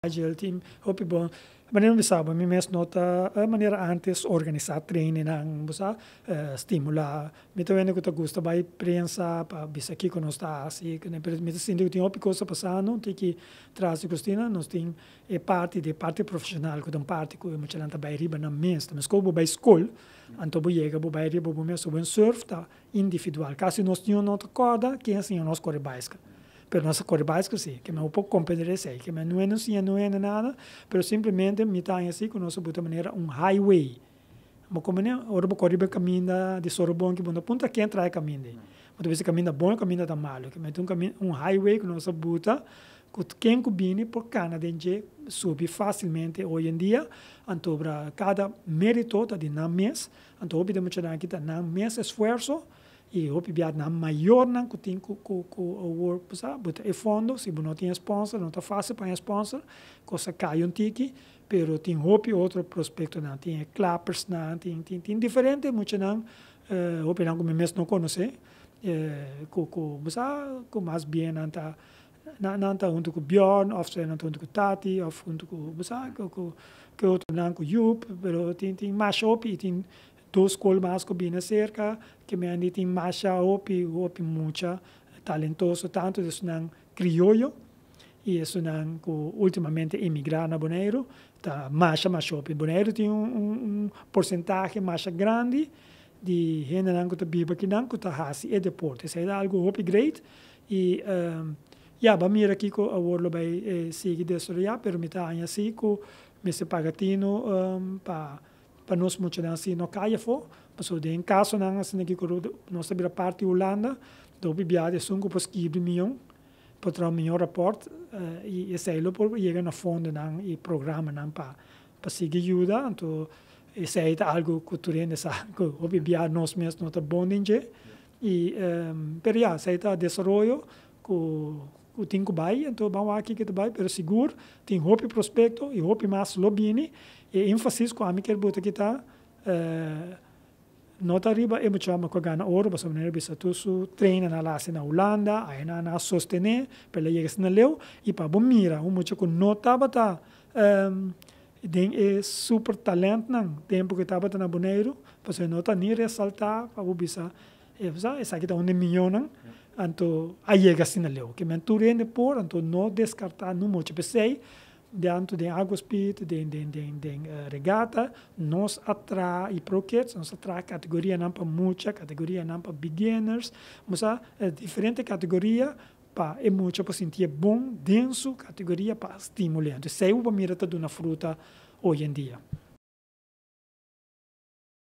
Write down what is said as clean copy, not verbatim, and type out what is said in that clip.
agile team, hopi bom. Maneira não sabe, me mesmo nota a maneira antes organizar treino não, você estimular. Me também que eu gosto vai prensa para bisa aqui quando está assim, que me sinto que tem outra coisa passando, tem que trazer costina, nós tem parte profissional, que tem parte que muito lenta vai riba na mês, mas como vai escola, então vou chegar, vou vai riba, vou mesmo vou surf tá individual. Caso nós tínhamos outra corda, que assim nós corre básica. Pero nossa corre básica sim, que me um pouco compreender isso, que me não é nada, pero simplesmente me tá assim com nossa boa maneira highway. Mas como né, ora vou correr caminho de Sorobon que bom ponta que entra caminho. Mas esse caminho bom, caminho da malo, que me um highway com nossa boa que quem combine por cana de subir facilmente hoje em dia, então para cada mérito de na mês, então obviamente que tá na mês esforço e hopi biad na maior não que tem com o work sabe é fundo se não tem sponsor não tá fácil para sponsor coisa cai tiki pero tem hopi outro prospecto não tem clappers não tem diferente muito não hopi não como mesmo não conhece com mais bem não tá junto com Bjorn ou junto com Tati ou junto com que outro não com Yup pero tem mais hopi tem dois colmas que bem cerca que me andi tem masha hopi mucha talentoso tanto de sunang criollo e isso não que ultimamente emigrar na Bonaire tá masha hopi Bonaire tem porcentagem masha grande de gente não que tá biba que não que tá hasi e deporte isso é algo hopi great e ba mira aqui com a world vai seguir desse já pero me tá assim com me se pagatino para nós muito assim não caia fo, mas o em caso não assim que nós sabia parte Holanda, do bibiade sungo para escrever milhão, para ter melhor rapport e sei lo por chegar na fundo não e programa não para seguir ajuda, então isso é algo que tu rende sa, que o bibiade nós mesmos não tá bom ninguém e pero já sei tá desenvolvimento que tem que vai, então vamos aqui que vai, pero seguro tem hope prospecto e hope mais lobbying e ênfase com a mim que bota que tá nota riba e muito ama com gana ouro para saber bisa tu su treina na lá na Holanda aí na sostener pela chega na leu e para bom mira muito com nota bata é super talento não tempo que tava na Bonaire para nota nem ressaltar para bisa essa aqui tá onde milhão não então aí chega na leu que menturende por então não descartar no muito pensei dentro de água speed, de regata, nós atrai proquetes, nós atrai categoria não para muita, categoria não para beginners, mas diferente categoria para é muito para sentir bom, denso, categoria para estimulante. Sei o para mira de uma fruta hoje em dia.